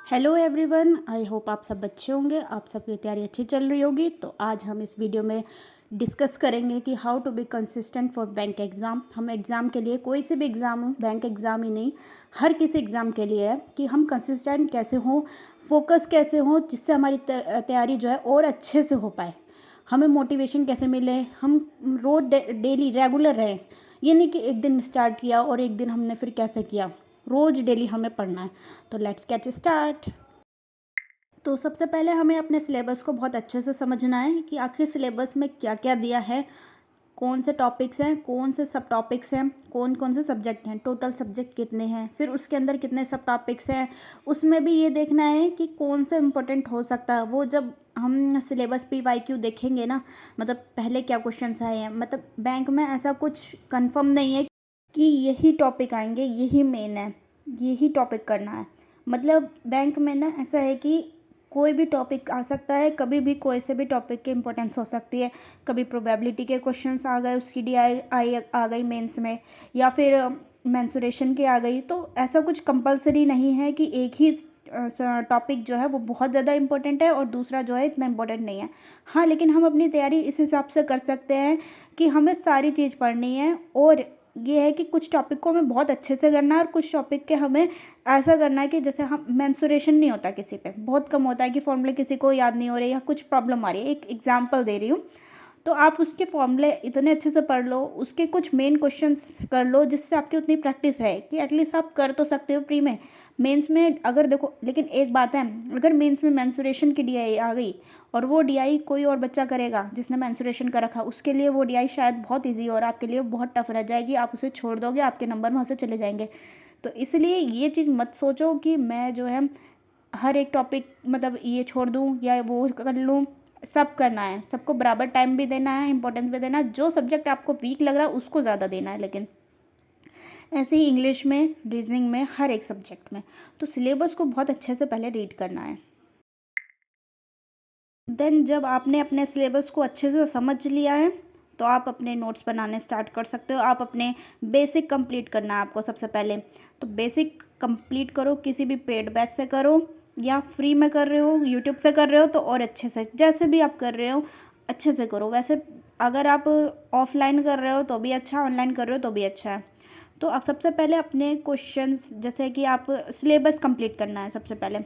Hello everyone, I hope आप सब अच्छे होंगे। आप सबकी तैयारी अच्छी चल रही होगी। तो आज हम इस वीडियो में डिस्कस करेंगे कि how to be consistent for bank exam. हम एग्ज़ाम के लिए, कोई से भी एग्ज़ाम हो, बैंक एग्ज़ाम ही नहीं, हर किसी एग्ज़ाम के लिए है कि हम कंसिस्टेंट कैसे हों, फोकस कैसे हों, जिससे हमारी तैयारी जो है और अच्छे से हो पाए। हमें मोटिवेशन कैसे मिले, हम रोज़ डेली रेगुलर रहें। ये नहीं कि एक दिन स्टार्ट किया और एक दिन हमने फिर कैसे किया। रोज़ डेली हमें पढ़ना है। तो लेट्स गेट स्टार्ट। तो सबसे पहले हमें अपने सिलेबस को बहुत अच्छे से समझना है कि आखिर सिलेबस में क्या क्या दिया है, कौन से टॉपिक्स हैं, कौन से सब टॉपिक्स हैं, कौन कौन से सब्जेक्ट हैं, टोटल सब्जेक्ट कितने हैं, फिर उसके अंदर कितने सब टॉपिक्स हैं। उसमें भी ये देखना है कि कौन सा इम्पोर्टेंट हो सकता है। वो जब हम सिलेबस PYQ देखेंगे ना, मतलब पहले क्या क्वेश्चंस आए हैं, मतलब बैंक में ऐसा कुछ कंफर्म नहीं है कि यही टॉपिक आएंगे, यही मेन है, यही टॉपिक करना है। मतलब बैंक में ना ऐसा है कि कोई भी टॉपिक आ सकता है, कभी भी कोई से भी टॉपिक की इम्पोर्टेंस हो सकती है। कभी प्रोबेबिलिटी के क्वेश्चंस आ गए, उसकी डी आई आ गई मेंस में, या फिर मेंसुरेशन की आ गई। तो ऐसा कुछ कंपलसरी नहीं है कि एक ही टॉपिक जो है वो बहुत ज़्यादा इंपॉर्टेंट है और दूसरा जो है इतना इम्पोर्टेंट नहीं है। हाँ, लेकिन हम अपनी तैयारी इस हिसाब से कर सकते हैं कि हमें सारी चीज़ पढ़नी है। और ये है कि कुछ टॉपिक को हमें बहुत अच्छे से करना है और कुछ टॉपिक के हमें ऐसा करना है कि जैसे हम मेंसुरेशन नहीं होता, किसी पे बहुत कम होता है कि फॉर्मूले किसी को याद नहीं हो रहे या कुछ प्रॉब्लम आ रही है। एक एग्जांपल दे रही हूँ। तो आप उसके फॉर्मूले इतने अच्छे से पढ़ लो, उसके कुछ मेन क्वेश्चंस कर लो, जिससे आपकी उतनी प्रैक्टिस रहे कि एटलीस्ट आप कर तो सकते हो प्री में। मेंस में अगर देखो, लेकिन एक बात है, अगर मेंस में मेंसुरेशन की DI आ गई और वो DI कोई और बच्चा करेगा जिसने मेंसुरेशन कर रखा, उसके लिए वो DI शायद बहुत ईजी और आपके लिए बहुत टफ रह जाएगी। आप उसे छोड़ दोगे, आपके नंबर वहाँ से चले जाएंगे। तो इसलिए ये चीज़ मत सोचो कि मैं जो है हर एक टॉपिक मतलब ये छोड़ दूँ या वो कर लूँ। सब करना है, सबको बराबर टाइम भी देना है, इंपॉर्टेंस भी देना है। जो सब्जेक्ट आपको वीक लग रहा है उसको ज़्यादा देना है। लेकिन ऐसे ही इंग्लिश में, रीजनिंग में, हर एक सब्जेक्ट में। तो सिलेबस को बहुत अच्छे से पहले रीड करना है। देन जब आपने अपने सिलेबस को अच्छे से समझ लिया है तो आप अपने नोट्स बनाने स्टार्ट कर सकते हो। आप अपने बेसिक कंप्लीट करना है आपको सबसे पहले। तो बेसिक कंप्लीट करो, किसी भी पेड बैच से करो या फ्री में कर रहे हो, यूट्यूब से कर रहे हो तो और अच्छे से, जैसे भी आप कर रहे हो अच्छे से करो। वैसे अगर आप ऑफलाइन कर रहे हो तो भी अच्छा, ऑनलाइन कर रहे हो तो भी अच्छा है। तो आप सबसे पहले अपने क्वेश्चंस, जैसे कि आप सिलेबस कंप्लीट करना है सबसे पहले।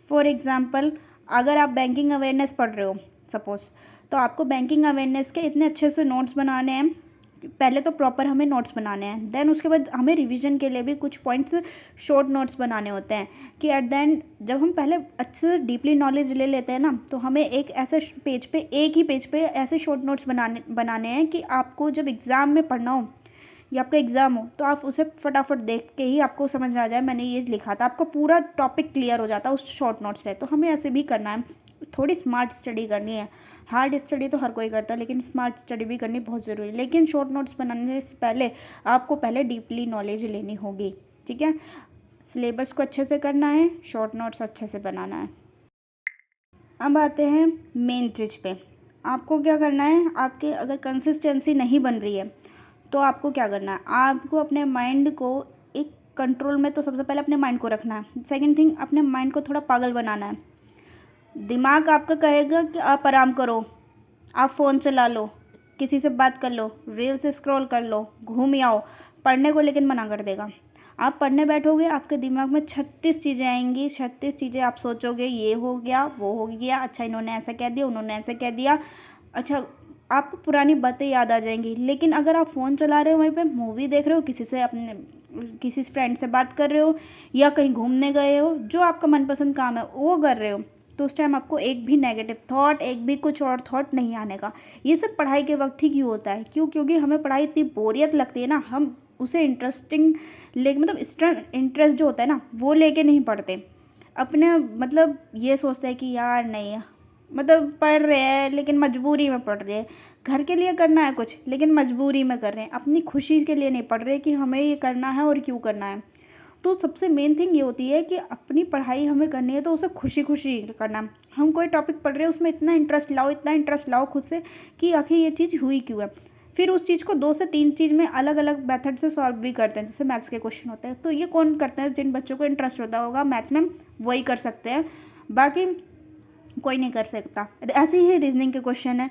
फॉर एग्ज़ाम्पल, अगर आप बैंकिंग अवेयरनेस पढ़ रहे हो सपोज़, तो आपको बैंकिंग अवेयरनेस के इतने अच्छे से नोट्स बनाने हैं। पहले तो प्रॉपर हमें नोट्स बनाने हैं, देन उसके बाद हमें रिवीजन के लिए भी कुछ पॉइंट्स शॉर्ट नोट्स बनाने होते हैं कि एट द एंड जब हम पहले अच्छे से डीपली नॉलेज ले लेते हैं ना, तो हमें एक ऐसे पेज पे, एक ही पेज पे ऐसे शॉर्ट नोट्स बनाने हैं कि आपको जब एग्ज़ाम में पढ़ना हो या आपका एग्ज़ाम हो तो आप उसे फटाफट देख के ही आपको समझ आ जाए मैंने ये लिखा था। आपका पूरा टॉपिक क्लियर हो जाता है उस शॉर्ट नोट से। तो हमें ऐसे भी करना है, थोड़ी स्मार्ट स्टडी करनी है। हार्ड स्टडी तो हर कोई करता है, लेकिन स्मार्ट स्टडी भी करनी बहुत ज़रूरी है। लेकिन शॉर्ट नोट्स बनाने से पहले आपको पहले डीपली नॉलेज लेनी होगी, ठीक है। सिलेबस को अच्छे से करना है, शॉर्ट नोट्स अच्छे से बनाना है। अब आते हैं मेन चीज़ पे। आपको क्या करना है, आपके अगर कंसिस्टेंसी नहीं बन रही है तो आपको क्या करना है, आपको अपने माइंड को एक कंट्रोल में, तो सबसे पहले अपने माइंड को रखना है। सेकंड थिंग, अपने माइंड को थोड़ा पागल बनाना है। दिमाग आपका कहेगा कि आप आराम करो, आप फ़ोन चला लो, किसी से बात कर लो, रील्स स्क्रॉल कर लो, घूम आओ, पढ़ने को लेकिन मना कर देगा। आप पढ़ने बैठोगे, आपके दिमाग में 36 चीज़ें आएंगी, 36 चीज़ें आप सोचोगे, ये हो गया, वो हो गया, अच्छा इन्होंने ऐसा कह दिया, उन्होंने ऐसा कह दिया, अच्छा आपको पुरानी बातें याद आ जाएंगी। लेकिन अगर आप फ़ोन चला रहे हो, वहीं पे मूवी देख रहे हो, किसी फ्रेंड से बात कर रहे हो या कहीं घूमने गए हो, जो आपका मनपसंद काम है वो कर रहे हो, तो उस टाइम आपको एक भी नेगेटिव थॉट, एक भी कुछ और थॉट नहीं आने का। ये सब पढ़ाई के वक्त ही क्यों होता है, क्योंकि हमें पढ़ाई इतनी बोरियत लगती है ना, हम उसे इंटरेस्टिंग ले, मतलब इंटरेस्ट जो होता है ना वो लेके नहीं पढ़ते। अपने मतलब ये सोचते हैं कि यार नहीं, मतलब पढ़ रहे हैं लेकिन मजबूरी में पढ़ रहे हैं, घर के लिए करना है कुछ लेकिन मजबूरी में कर रहे हैं, अपनी खुशी के लिए नहीं पढ़ रहे कि हमें ये करना है और क्यों करना है। तो सबसे मेन थिंग ये होती है कि अपनी पढ़ाई हमें करनी है तो उसे खुशी खुशी करना है। हम कोई टॉपिक पढ़ रहे हैं उसमें इतना इंटरेस्ट लाओ, इतना इंटरेस्ट लाओ खुद से कि आखिर ये चीज़ हुई क्यों है। फिर उस चीज़ को 2 से 3 चीज़ में अलग अलग मेथड से सॉल्व भी करते हैं, जैसे मैथ्स के क्वेश्चन होते हैं। तो ये कौन करते हैं? जिन बच्चों को इंटरेस्ट होता होगा मैथ्स में, वही कर सकते हैं, बाकी कोई नहीं कर सकता। ऐसे ही रीजनिंग के क्वेश्चन है,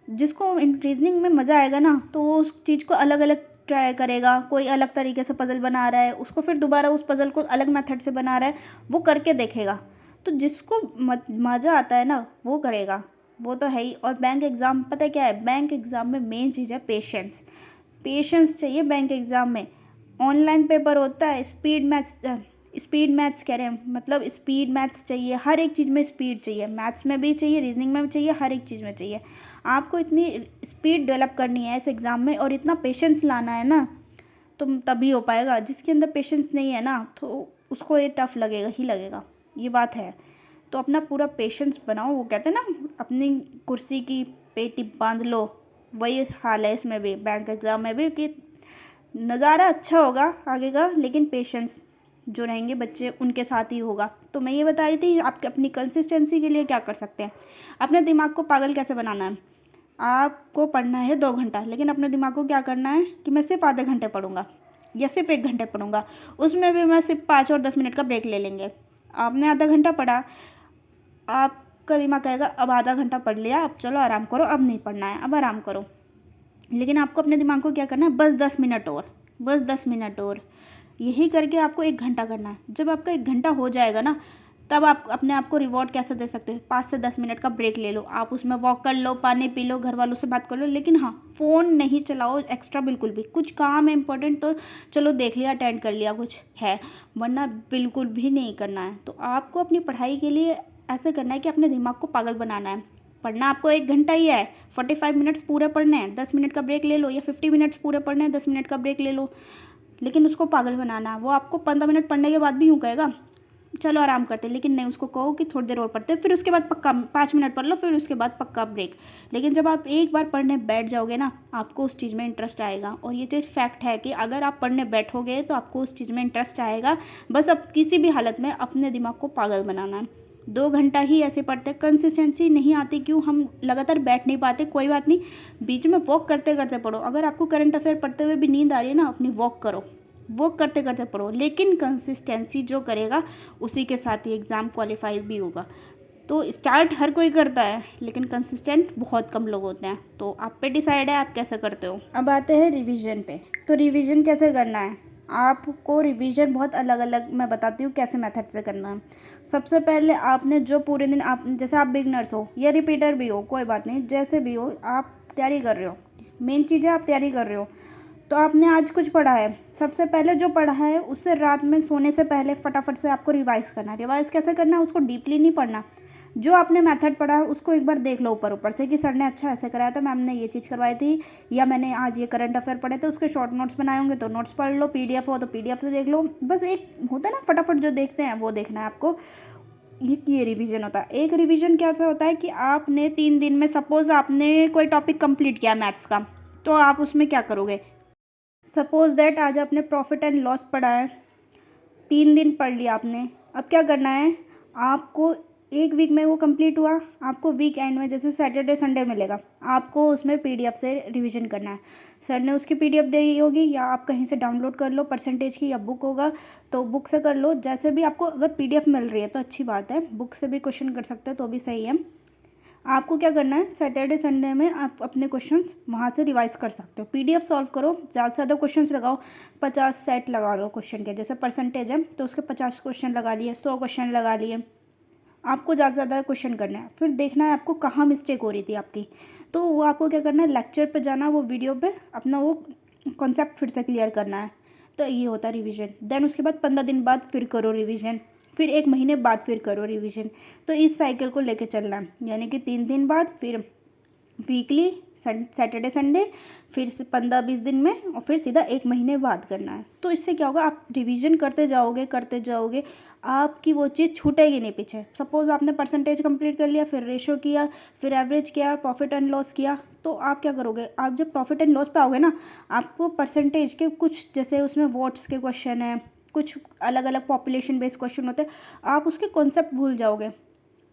जिसको रीजनिंग में मज़ा आएगा ना, तो वो उस चीज़ को अलग अलग ट्राई करेगा। कोई अलग तरीके से पज़ल बना रहा है, उसको फिर दोबारा उस पज़ल को अलग मेथड से बना रहा है, वो करके देखेगा। तो जिसको मज़ा आता है ना, वो करेगा, वो तो है ही। और बैंक एग्ज़ाम पता है क्या है? बैंक एग्ज़ाम में मेन चीज़ है पेशेंस। पेशेंस चाहिए बैंक एग्ज़ाम में। ऑनलाइन पेपर होता है, स्पीड मैथ्स कह रहे हैं, मतलब स्पीड मैथ्स चाहिए, हर एक चीज़ में स्पीड चाहिए, मैथ्स में भी चाहिए, रीजनिंग में भी चाहिए, हर एक चीज़ में चाहिए। आपको इतनी स्पीड डेवलप करनी है इस एग्ज़ाम में, और इतना पेशेंस लाना है ना, तो तभी हो पाएगा। जिसके अंदर पेशेंस नहीं है ना, तो उसको ये टफ लगेगा ही लगेगा, ये बात है। तो अपना पूरा पेशेंस बनाओ। वो कहते हैं ना, अपनी कुर्सी की पेटी बांध लो, वही हाल है इसमें भी, बैंक एग्ज़ाम में भी, कि नज़ारा अच्छा होगा आगे का, लेकिन पेशेंस जो रहेंगे बच्चे, उनके साथ ही होगा। तो मैं ये बता रही थी, आप अपनी कंसिस्टेंसी के लिए क्या कर सकते हैं। अपने दिमाग को पागल कैसे बनाना है? आपको पढ़ना है 2 घंटा, लेकिन अपने दिमाग को क्या करना है कि मैं सिर्फ आधे घंटे पढ़ूंगा या सिर्फ 1 घंटे पढ़ूंगा, उसमें भी मैं सिर्फ 5 और 10 मिनट का ब्रेक ले लेंगे। आपने आधा घंटा पढ़ा, आपका दिमाग कहेगा अब आधा घंटा पढ़ लिया, अब चलो आराम करो, अब नहीं पढ़ना है, अब आराम करो। लेकिन आपको अपने दिमाग को क्या करना है? बस 10 मिनट और, बस 10 मिनट और, यही करके आपको 1 घंटा करना है। जब आपका 1 घंटा हो जाएगा ना, तब आप अपने आप को रिवॉर्ड कैसे दे सकते हो? 5 से 10 मिनट का ब्रेक ले लो, आप उसमें वॉक कर लो, पानी पी लो, घर वालों से बात कर लो, लेकिन हाँ, फ़ोन नहीं चलाओ एक्स्ट्रा बिल्कुल भी। कुछ काम है इंपॉर्टेंट तो चलो देख लिया, अटेंड कर लिया, कुछ है, वरना बिल्कुल भी नहीं करना है। तो आपको अपनी पढ़ाई के लिए ऐसे करना है कि अपने दिमाग को पागल बनाना है। पढ़ना आपको 1 घंटा ही है, 45 मिनट्स पूरे पढ़ने हैं, 10 मिनट का ब्रेक ले लो, या 50 मिनट्स पूरे पढ़ने हैं, 10 मिनट का ब्रेक ले लो, लेकिन उसको पागल बनाना है। वो आपको 15 मिनट पढ़ने के बाद भी यूँ कहेगा चलो आराम करते, लेकिन नहीं, उसको कहो कि थोड़ी देर और पढ़ते, फिर उसके बाद पक्का 5 मिनट पढ़ लो, फिर उसके बाद पक्का ब्रेक। लेकिन जब आप एक बार पढ़ने बैठ जाओगे ना, आपको उस चीज़ में इंटरेस्ट आएगा। और ये चीज़ फैक्ट है कि अगर आप पढ़ने बैठोगे तो आपको उस चीज़ में इंटरेस्ट आएगा। बस अब किसी भी हालत में अपने दिमाग को पागल बनाना है। 2 घंटा ही ऐसे पढ़ते, कंसिस्टेंसी नहीं आती क्यों? हम लगातार बैठ नहीं पाते, कोई बात नहीं, बीच में वॉक करते करते पढ़ो। अगर आपको करंट अफेयर पढ़ते हुए भी नींद आ रही है ना, अपनी वॉक करो, वॉक करते करते पढ़ो, लेकिन कंसिस्टेंसी जो करेगा उसी के साथ ही एग्ज़ाम क्वालिफाई भी होगा। तो स्टार्ट हर कोई करता है, लेकिन कंसिस्टेंट बहुत कम लोग होते हैं। तो आप पे डिसाइड है आप कैसे करते हो। अब आते हैं रिवीजन पे। तो रिवीजन कैसे करना है? आपको रिवीजन बहुत अलग अलग मैं बताती हूँ कैसे मेथड से करना है। सबसे पहले आपने जो पूरे दिन, आप जैसे आप बिगनर्स हो या रिपीटर भी हो, कोई बात नहीं, जैसे भी हो, आप तैयारी कर रहे हो, मेन चीज़ है आप तैयारी कर रहे हो। तो आपने आज कुछ पढ़ा है, सबसे पहले जो पढ़ा है उससे रात में सोने से पहले फटाफट से आपको रिवाइज़ करना है। रिवाइज़ कैसे करना है? उसको डीपली नहीं पढ़ना, जो आपने मेथड पढ़ा है उसको एक बार देख लो ऊपर ऊपर से, कि सर ने अच्छा ऐसे कराया था, मैम ने ये चीज़ करवाई थी, या मैंने आज ये करंट अफेयर पढ़े थे, उसके शॉर्ट नोट्स बनाए होंगे तो नोट्स पढ़ लो, पीडीएफ हो तो पीडीएफ से देख लो। बस एक होता है ना फटाफट जो देखते हैं वो देखना है आपको। ये रिवीजन होता है। एक रिवीजन कैसा होता है कि आपने 3 दिन में, सपोज़ आपने कोई टॉपिक कंप्लीट किया मैथ्स का, तो आप उसमें क्या करोगे? सपोज़ दैट आज आपने प्रॉफिट एंड लॉस पढ़ा है, 3 दिन पढ़ लिया आपने। अब क्या करना है आपको? 1 वीक में वो कंप्लीट हुआ, आपको वीक एंड में जैसे सैटरडे संडे मिलेगा, आपको उसमें पीडीएफ से रिवीजन करना है। सर ने उसकी पीडीएफ दी होगी, या आप कहीं से डाउनलोड कर लो परसेंटेज की, या बुक होगा तो बुक से कर लो। जैसे भी आपको अगर पीडीएफ मिल रही है तो अच्छी बात है, बुक से भी क्वेश्चन कर सकते हैं तो भी सही है। आपको क्या करना है, सैटरडे संडे में आप अपने क्वेश्चंस वहाँ से रिवाइज कर सकते हो। पीडीएफ सॉल्व करो, ज़्यादा से ज़्यादा क्वेश्चंस लगाओ, 50 सेट लगा लो क्वेश्चन के, जैसे परसेंटेज है तो उसके 50 क्वेश्चन लगा लिए, 100 क्वेश्चन लगा लिए। आपको ज़्यादा से ज़्यादा क्वेश्चन करना है, फिर देखना है आपको कहाँ मिस्टेक हो रही थी आपकी। तो वो आपको क्या करना है, लेक्चर पे जाना, वो वीडियो पे अपना वो कॉन्सेप्ट फिर से क्लियर करना है। तो ये होता है रिवीजन। देन उसके बाद 15 दिन बाद फिर करो रिवीजन, फिर 1 महीने बाद फिर करो रिवीजन। तो इस साइकिल को लेके चलना है, यानी कि 3 दिन बाद, फिर वीकली सैटरडे संडे, फिर से 15-20 दिन में, और फिर सीधा 1 महीने बाद करना है। तो इससे क्या होगा, आप रिवीजन करते जाओगे, आपकी वो चीज़ छूटेगी नहीं पीछे। सपोज़ आपने परसेंटेज कंप्लीट कर लिया, फिर रेशो किया, फिर एवरेज किया, प्रॉफिट एंड लॉस किया, तो आप क्या करोगे, आप जब प्रॉफिट एंड लॉस पे आओगे ना, आपको परसेंटेज के कुछ, जैसे उसमें वॉट्स के क्वेश्चन हैं, कुछ अलग अलग पॉपुलेशन बेस्ड क्वेश्चन होते हैं, आप उसके कॉन्सेप्ट भूल जाओगे।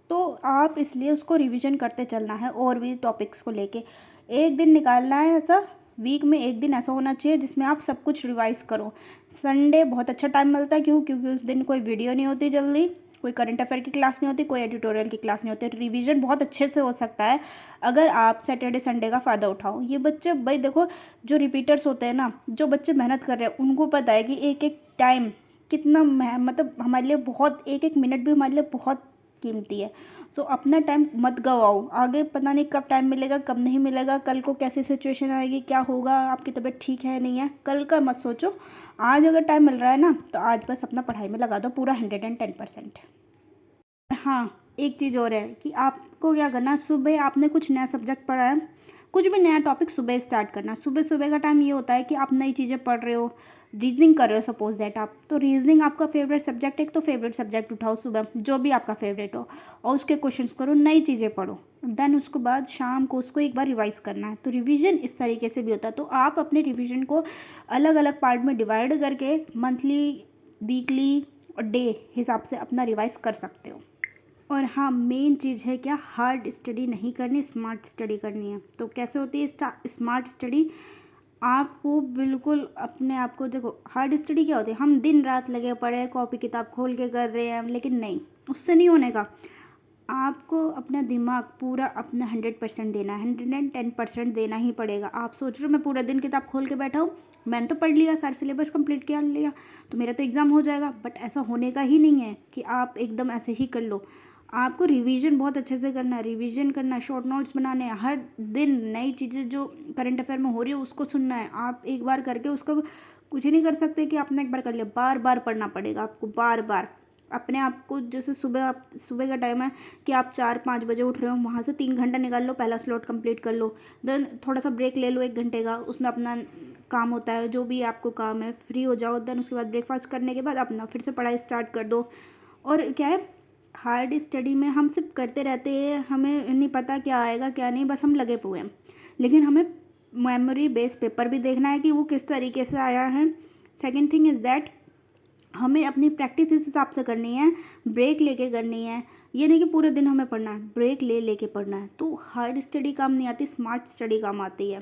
तो आप इसलिए उसको रिवीजन करते चलना है, और भी टॉपिक्स को लेके 1 दिन निकालना है ऐसा वीक में एक दिन ऐसा होना चाहिए जिसमें आप सब कुछ रिवाइज करो। संडे बहुत अच्छा टाइम मिलता है, क्योंकि उस दिन कोई वीडियो नहीं होती जल्दी, कोई करंट अफेयर की क्लास नहीं होती, कोई एडिटोरियल की क्लास नहीं होती। रिवीजन बहुत अच्छे से हो सकता है अगर आप सैटरडे संडे का फ़ायदा उठाओ। ये बच्चे भाई देखो, जो रिपीटर्स होते हैं ना, जो बच्चे मेहनत कर रहे हैं उनको पता है कि एक एक टाइम कितना मतलब हमारे लिए बहुत, एक एक मिनट भी हमारे लिए बहुत कीमती है। सो अपना टाइम मत गवाओ, आगे पता नहीं कब टाइम मिलेगा कब नहीं मिलेगा, कल को कैसी सिचुएशन आएगी, क्या होगा, आपकी तबीयत ठीक है नहीं है, कल का मत सोचो। आज अगर टाइम मिल रहा है ना तो आज बस अपना पढ़ाई में लगा दो पूरा 110%। हाँ, एक चीज़ और है कि आपको क्या करना है, सुबह आपने कुछ नया सब्जेक्ट पढ़ा है, कुछ भी नया टॉपिक सुबह स्टार्ट करना। सुबह सुबह का टाइम ये होता है कि आप नई चीज़ें पढ़ रहे हो, रीजनिंग कर रहे हो सपोज दैट आप, तो रीजनिंग आपका फेवरेट सब्जेक्ट है, तो फेवरेट सब्जेक्ट उठाओ सुबह, जो भी आपका फेवरेट हो, और उसके क्वेश्चंस करो, नई चीज़ें पढ़ो। देन उसके बाद शाम को उसको एक बार रिवाइज करना है। तो रिवीजन इस तरीके से भी होता है। तो आप अपने रिवीजन को अलग अलग पार्ट में डिवाइड करके मंथली, वीकली और डे हिसाब से अपना रिवाइज कर सकते हो। और हाँ, मेन चीज़ है क्या, हार्ड स्टडी नहीं करनी, स्मार्ट स्टडी करनी है। तो कैसे होती है स्मार्ट स्टडी? आपको बिल्कुल अपने आप को देखो, हार्ड स्टडी क्या होती है, हम दिन रात लगे पड़े हैं, कॉपी किताब खोल के कर रहे हैं, लेकिन नहीं, उससे नहीं होने का। आपको अपना दिमाग पूरा अपना 100% देना है, 110% देना ही पड़ेगा। आप सोच रहे हो मैं पूरा दिन किताब खोल के बैठा हूँ, मैंने तो पढ़ लिया, सारे सिलेबस कंप्लीट किया लिया, तो मेरा तो एग्ज़ाम हो जाएगा। बट ऐसा होने का ही नहीं है कि आप एकदम ऐसे ही कर लो। आपको रिवीजन बहुत अच्छे से करना है, रिवीजन करना है, शॉर्ट नोट्स बनाने हैं, हर दिन नई चीज़ें जो करंट अफेयर में हो रही है उसको सुनना है। आप एक बार करके उसका कुछ ही नहीं कर सकते कि आपने एक बार कर लिया, बार बार पढ़ना पड़ेगा आपको, बार बार। अपने आप को जैसे सुबह, आप सुबह का टाइम है कि आप 4-5 बजे उठ रहे हो, वहाँ से 3 घंटा निकाल लो, पहला स्लॉट कंप्लीट कर लो। देन थोड़ा सा ब्रेक ले लो 1 घंटे का, उसमें अपना काम होता है, जो भी आपको काम है, फ्री हो जाओ। देन उसके बाद ब्रेकफास्ट करने के बाद अपना फिर से पढ़ाई स्टार्ट कर दो। और क्या है, हार्ड स्टडी में हम सिर्फ करते रहते हैं, हमें नहीं पता क्या आएगा क्या नहीं, बस हम लगे हुए हैं। लेकिन हमें मेमोरी बेस्ड पेपर भी देखना है कि वो किस तरीके से आया है। सेकंड थिंग इज़ दैट हमें अपनी प्रैक्टिस इस हिसाब से करनी है, ब्रेक लेके करनी है। ये नहीं कि पूरे दिन हमें पढ़ना है, ब्रेक ले लेके पढ़ना है। तो हार्ड स्टडी काम नहीं आती, स्मार्ट स्टडी काम आती है।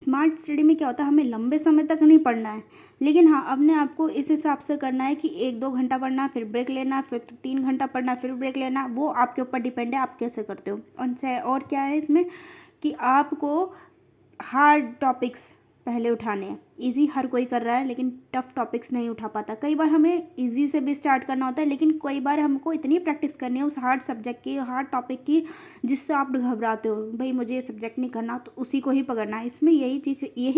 स्मार्ट स्टडी में क्या होता है, हमें लंबे समय तक नहीं पढ़ना है, लेकिन हाँ अपने आप को इस हिसाब से करना है कि 1-2 घंटा पढ़ना है, फिर ब्रेक लेना है, फिर 3 घंटा पढ़ना है, फिर ब्रेक लेना है। वो आपके ऊपर डिपेंड है आप कैसे करते हो। और क्या है इसमें कि आपको हार्ड टॉपिक्स पहले उठाने हैं। इजी हर कोई कर रहा है, लेकिन टफ टॉपिक्स नहीं उठा पाता। कई बार हमें इजी से भी स्टार्ट करना होता है, लेकिन कई बार हमको इतनी प्रैक्टिस करनी है उस हार्ड सब्जेक्ट की, हार्ड टॉपिक की, जिससे आप घबराते हो, भाई मुझे ये सब्जेक्ट नहीं करना, तो उसी को ही पकड़ना है। इसमें यही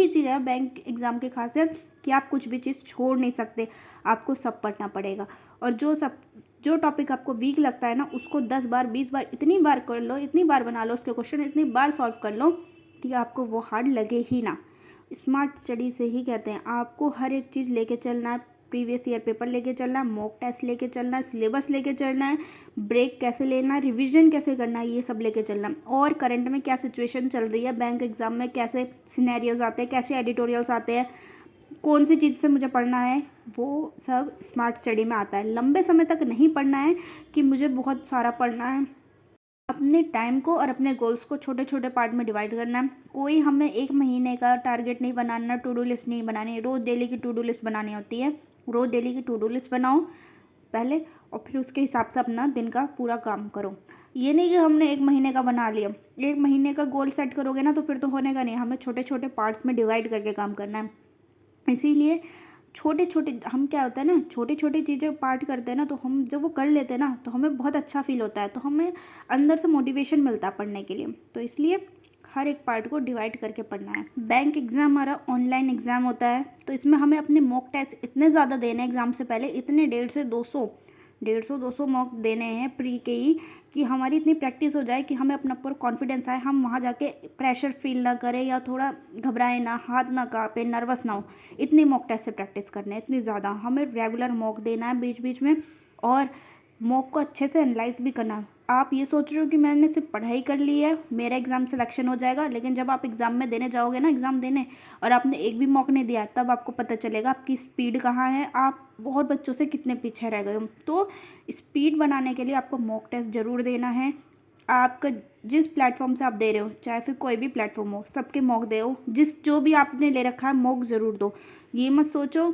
चीज़ है बैंक एग्ज़ाम की खासियत, कि आप कुछ भी चीज़ छोड़ नहीं सकते, आपको सब पढ़ना पड़ेगा। और जो टॉपिक आपको वीक लगता है ना, उसको 10 बार 20 बार इतनी बार कर लो, इतनी बार बना लो उसके क्वेश्चन, इतनी बार सॉल्व कर लो कि आपको वो हार्ड लगे ही ना। स्मार्ट स्टडी से ही कहते हैं आपको हर एक चीज़ लेके चलना है, प्रीवियस ईयर पेपर लेके चलना है, मॉक टेस्ट लेके चलना है, सिलेबस लेके चलना है, ब्रेक कैसे लेना है, रिवीजन कैसे करना है, ये सब लेके चलना है। और करंट में क्या सिचुएशन चल रही है, बैंक एग्जाम में कैसे सिनेरियोज आते हैं, कैसे एडिटोरियल्स आते हैं, कौन सी चीज़ से मुझे पढ़ना है, वो सब स्मार्ट स्टडी में आता है। लंबे समय तक नहीं पढ़ना है कि मुझे बहुत सारा पढ़ना है। अपने टाइम को और अपने गोल्स को छोटे छोटे पार्ट में डिवाइड करना है। कोई हमें 1 महीने का टारगेट नहीं बनाना, टू डू लिस्ट नहीं बनानी, रोज़ डेली की टू डू लिस्ट बनानी होती है। रोज़ डेली की टू डू लिस्ट बनाओ पहले, और फिर उसके हिसाब से अपना दिन का पूरा काम करो। ये नहीं कि हमने 1 महीने का बना लिया, 1 महीने का गोल सेट करोगे ना तो फिर तो होने का नहीं। हमें छोटे छोटे पार्ट्स में डिवाइड करके काम करना है। इसीलिए छोटे छोटे, हम क्या होता है ना, छोटी छोटी चीज़ें पार्ट करते हैं ना, तो हम जब वो कर लेते हैं ना तो हमें बहुत अच्छा फील होता है, तो हमें अंदर से मोटिवेशन मिलता है पढ़ने के लिए। तो इसलिए हर एक पार्ट को डिवाइड करके पढ़ना है। बैंक एग्ज़ाम हमारा ऑनलाइन एग्ज़ाम होता है, तो इसमें हमें अपने मॉक टेस्ट इतने ज़्यादा देने हैं एग्ज़ाम से पहले, इतने 150 से 200 मॉक देने हैं प्री के ही, कि हमारी इतनी प्रैक्टिस हो जाए कि हमें अपना पर कॉन्फिडेंस आए, हम वहाँ जाके प्रेशर फील ना करें या थोड़ा घबराए ना, हाथ ना कांपे, नर्वस ना हो। इतनी मॉक टेस्ट से प्रैक्टिस करनी है, इतनी ज़्यादा हमें रेगुलर मॉक देना है बीच बीच में, और मॉक को अच्छे से एनालाइज भी करना है। आप ये सोच रहे हो कि मैंने सिर्फ पढ़ाई कर ली है, मेरा एग्ज़ाम सिलेक्शन हो जाएगा, लेकिन जब आप एग्ज़ाम में देने जाओगे ना, एग्ज़ाम देने, और आपने एक भी मॉक नहीं दिया, तब आपको पता चलेगा आपकी स्पीड कहाँ है, आप बहुत बच्चों से कितने पीछे रह गए हो। तो स्पीड बनाने के लिए आपको मॉक टेस्ट ज़रूर देना है। आपका जिस प्लेटफॉर्म से आप दे रहे हो, चाहे फिर कोई भी प्लेटफॉर्म हो, सबके मॉक दो। जो भी आपने ले रखा है मॉक ज़रूर दो। ये मत सोचो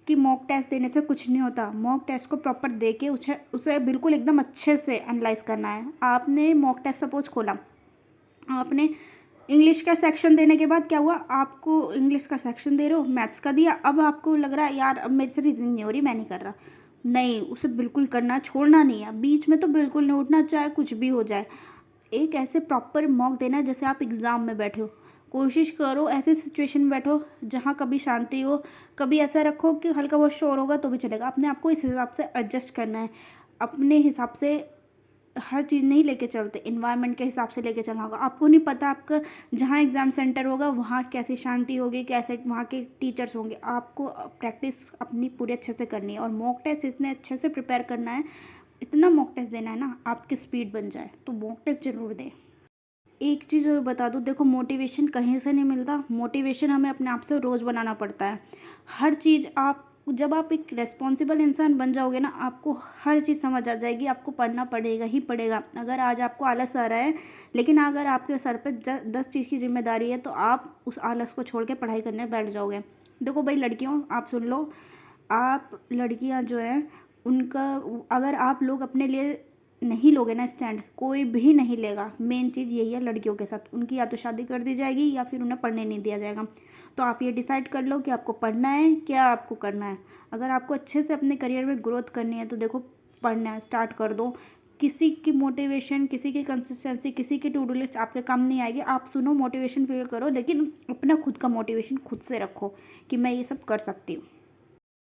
कि मॉक टेस्ट देने से कुछ नहीं होता। मॉक टेस्ट को प्रॉपर दे के उसे बिल्कुल एकदम अच्छे से एनालाइज करना है। आपने मॉक टेस्ट सपोज खोला, आपने इंग्लिश का सेक्शन देने के बाद क्या हुआ, आपको इंग्लिश का सेक्शन दे रहे हो, मैथ्स का दिया, अब आपको लग रहा है यार अब मेरे से रीजनिंग नहीं हो रही, मैं नहीं कर रहा। नहीं, उसे बिल्कुल करना, छोड़ना नहीं है, बीच में तो बिल्कुल नहीं उठना, चाहे कुछ भी हो जाए। एक ऐसे प्रॉपर मॉक देना है जैसे आप एग्ज़ाम में बैठे हो। कोशिश करो ऐसे सिचुएशन में बैठो जहाँ कभी शांति हो, कभी ऐसा रखो कि हल्का बहुत शोर होगा तो भी चलेगा। अपने आप को इस हिसाब से एडजस्ट करना है। अपने हिसाब से हर चीज़ नहीं लेके चलते, इन्वायरमेंट के हिसाब से लेके चलना होगा। आपको नहीं पता आपका जहाँ एग्ज़ाम सेंटर होगा वहाँ कैसी शांति होगी, कैसे वहाँ के टीचर्स होंगे। आपको प्रैक्टिस अपनी पूरी अच्छे से करनी है और मॉक टेस्ट इतने अच्छे से प्रिपेयर करना है, इतना मॉक टेस्ट देना है ना आपकी स्पीड बन जाए। तो मॉक टेस्ट ज़रूर दें। एक चीज़ और बता दूँ, देखो मोटिवेशन कहीं से नहीं मिलता। मोटिवेशन हमें अपने आप से रोज़ बनाना पड़ता है। हर चीज़ आप जब आप एक रेस्पॉन्सिबल इंसान बन जाओगे ना, आपको हर चीज़ समझ आ जाएगी। आपको पढ़ना पड़ेगा ही पड़ेगा। अगर आज आपको आलस आ रहा है, लेकिन अगर आपके सर पे 10 चीज़ की जिम्मेदारी है, तो आप उस आलस को छोड़ के पढ़ाई करने बैठ जाओगे। देखो भाई लड़कियों, आप सुन लो, आप लड़कियां जो हैं उनका, अगर आप लोग अपने लिए नहीं लोगे ना स्टैंड, कोई भी नहीं लेगा। मेन चीज़ यही है लड़कियों के साथ, उनकी या तो शादी कर दी जाएगी या फिर उन्हें पढ़ने नहीं दिया जाएगा। तो आप ये डिसाइड कर लो कि आपको पढ़ना है, क्या आपको करना है। अगर आपको अच्छे से अपने करियर में ग्रोथ करनी है तो देखो पढ़ना स्टार्ट कर दो। किसी की मोटिवेशन, किसी की कंसिस्टेंसी, किसी की टू डू लिस्ट आपके काम नहीं आएगी। आप सुनो, मोटिवेशन फील करो, लेकिन अपना खुद का मोटिवेशन खुद से रखो कि मैं ये सब कर सकती हूँ।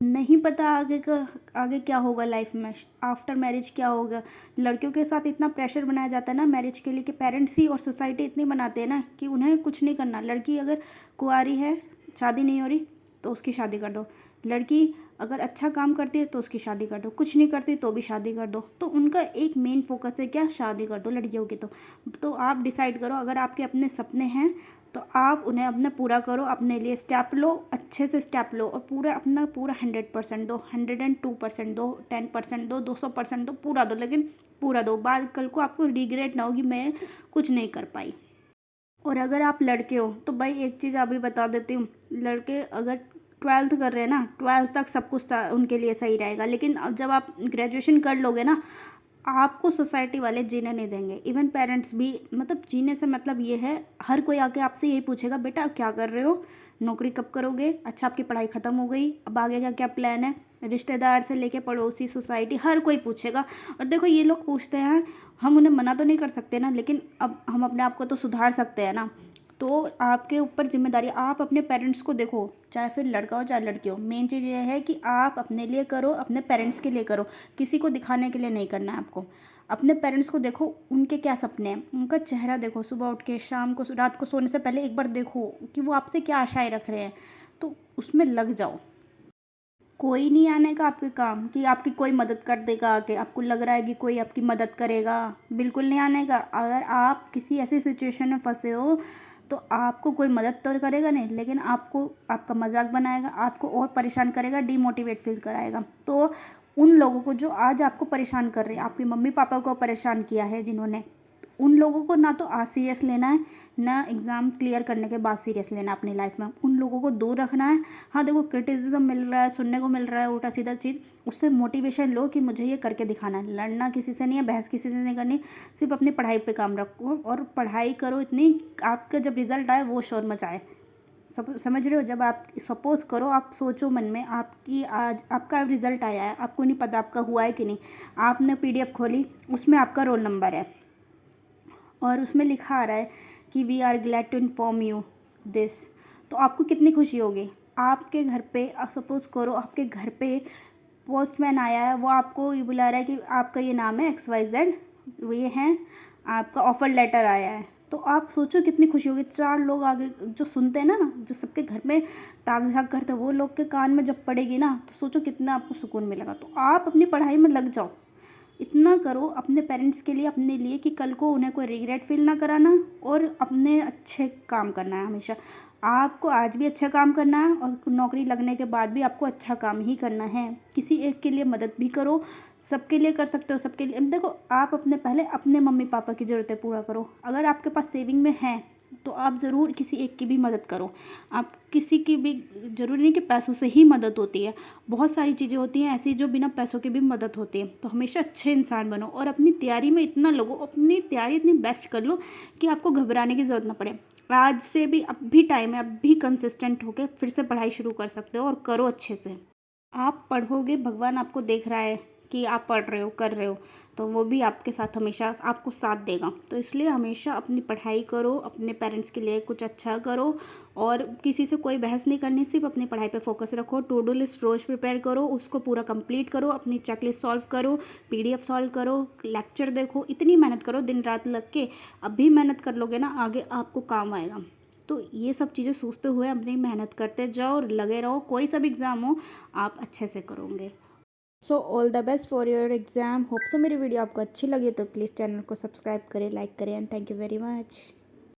नहीं पता आगे क्या होगा लाइफ में, आफ्टर मैरिज क्या होगा। लड़कियों के साथ इतना प्रेशर बनाया जाता है ना मैरिज के लिए कि पेरेंट्स ही और सोसाइटी इतनी बनाते हैं ना कि उन्हें कुछ नहीं करना। लड़की अगर कुंवारी है, शादी नहीं हो रही, तो उसकी शादी कर दो। लड़की अगर अच्छा काम करती है तो उसकी शादी कर दो, कुछ नहीं करती तो भी शादी कर दो। तो उनका एक मेन फोकस है क्या, शादी कर दो लड़कियों की। तो आप डिसाइड करो, अगर आपके अपने सपने हैं तो आप उन्हें अपना पूरा करो। अपने लिए स्टेप लो, अच्छे से स्टेप लो और पूरा अपना पूरा 100% दो, 102% दो, 10% दो, 200% दो, पूरा दो, लेकिन पूरा दो। बाद कल को आपको रिग्रेट ना होगी मैं कुछ नहीं कर पाई। और अगर आप लड़के हो तो भाई एक चीज़ अभी बता देती हूँ, लड़के अगर 12th कर रहे हैं ना, 12th तक सब कुछ उनके लिए सही रहेगा, लेकिन अब जब आप ग्रेजुएशन कर लोगे ना, आपको सोसाइटी वाले जीने नहीं देंगे। इवन पेरेंट्स भी, मतलब जीने से मतलब ये है, हर कोई आके आपसे यही पूछेगा बेटा क्या कर रहे हो, नौकरी कब करोगे, अच्छा आपकी पढ़ाई ख़त्म हो गई, अब आगे का क्या प्लान है। रिश्तेदार से लेके पड़ोसी, सोसाइटी, हर कोई पूछेगा। और देखो ये लोग पूछते हैं, हम उन्हें मना तो नहीं कर सकते ना, लेकिन अब हम अपने आप को तो सुधार सकते हैं ना। तो आपके ऊपर जिम्मेदारी, आप अपने पेरेंट्स को देखो, चाहे फिर लड़का हो चाहे लड़की हो। मेन चीज़ ये है कि आप अपने लिए करो, अपने पेरेंट्स के लिए करो, किसी को दिखाने के लिए नहीं करना है आपको। अपने पेरेंट्स को देखो, उनके क्या सपने हैं, उनका चेहरा देखो, सुबह उठ के शाम को, रात को सोने से पहले एक बार देखो कि वो आपसे क्या आशाएं रख रहे हैं, तो उसमें लग जाओ। कोई नहीं आने का आपके काम कि आपकी कोई मदद कर देगा आके, आपको लग रहा है कि कोई आपकी मदद करेगा, बिल्कुल नहीं आने का। अगर आप किसी ऐसी सिचुएशन में फंसे हो तो आपको कोई मदद तो करेगा नहीं, लेकिन आपको आपका मजाक बनाएगा, आपको और परेशान करेगा, डीमोटिवेट फील कराएगा। तो उन लोगों को जो आज आपको परेशान कर रहे हैं, आपके मम्मी पापा को परेशान किया है जिन्होंने, उन लोगों को ना तो आज सीरियस लेना है, ना एग्ज़ाम क्लियर करने के बाद सीरियस लेना है अपनी लाइफ में। उन लोगों को दूर रखना है। हाँ देखो, क्रिटिसिज्म मिल रहा है, सुनने को मिल रहा है उल्टा सीधा चीज़, उससे मोटिवेशन लो कि मुझे ये करके दिखाना है। लड़ना किसी से नहीं है, बहस किसी से नहीं करनी, सिर्फ अपनी पढ़ाई पे काम रखो और पढ़ाई करो इतनी, आपका जब रिज़ल्ट आए वो शोर मचाए। सब समझ रहे हो। जब आप सपोज़ करो, आप सोचो मन में, आपकी आज आपका रिज़ल्ट आया है, आपको नहीं पता आपका हुआ है कि नहीं, आपने PDF खोली, उसमें आपका रोल नंबर है और उसमें लिखा आ रहा है कि we are glad to inform you this, तो आपको कितनी खुशी होगी। आपके घर पे सपोज़ करो, आपके घर पे पोस्टमैन आया है, वो आपको ये बुला रहा है कि आपका ये नाम है XYZ, ये हैं, आपका ऑफ़र लेटर आया है, तो आप सोचो कितनी खुशी होगी। 4 लोग आगे जो सुनते हैं ना, जो सबके घर में ताक झाक करते हैं, वो लोग के कान में जब पड़ेगी ना, तो सोचो कितना आपको सुकून मिलेगा। तो आप अपनी पढ़ाई में लग जाओ, इतना करो अपने पेरेंट्स के लिए, अपने लिए, कि कल को उन्हें कोई रिग्रेट फील ना कराना, और अपने अच्छे काम करना है हमेशा। आपको आज भी अच्छा काम करना है और नौकरी लगने के बाद भी आपको अच्छा काम ही करना है। किसी एक के लिए मदद भी करो, सबके लिए कर सकते हो, सबके लिए देखो, आप अपने पहले अपने मम्मी पापा की ज़रूरतें पूरा करो। अगर आपके पास सेविंग में है तो आप ज़रूर किसी एक की भी मदद करो। आप किसी की भी, ज़रूरी नहीं कि पैसों से ही मदद होती है, बहुत सारी चीज़ें होती हैं ऐसी जो बिना पैसों के भी मदद होती है। तो हमेशा अच्छे इंसान बनो और अपनी तैयारी में इतना लगो, अपनी तैयारी इतनी बेस्ट कर लो कि आपको घबराने की ज़रूरत ना पड़े। आज से भी अब भी टाइम है, अब भी कंसिस्टेंट होकर फिर से पढ़ाई शुरू कर सकते हो और करो अच्छे से। आप पढ़ोगे, भगवान आपको देख रहा है कि आप पढ़ रहे हो, कर रहे हो, तो वो भी आपके साथ हमेशा आपको साथ देगा। तो इसलिए हमेशा अपनी पढ़ाई करो, अपने पेरेंट्स के लिए कुछ अच्छा करो और किसी से कोई बहस नहीं करनी, सिर्फ अपनी पढ़ाई पे फोकस रखो। टू डू लिस्ट रोज़ प्रिपेयर करो, उसको पूरा कंप्लीट करो, अपनी चेकलिस्ट सॉल्व करो, पीडीएफ सॉल्व करो, लेक्चर देखो, इतनी मेहनत करो दिन रात लग के। अभी मेहनत कर लोगे ना, आगे आपको काम आएगा। तो ये सब चीज़ें सोचते हुए अपनी मेहनत करते जाओ और लगे रहो, कोई सा भी एग्ज़ाम हो आप अच्छे से करोगे। So all the best for your exam. Hope so मेरी वीडियो आपको अच्छी लगी तो प्लीज़ चैनल को सब्सक्राइब करें, लाइक करें and thank you very much.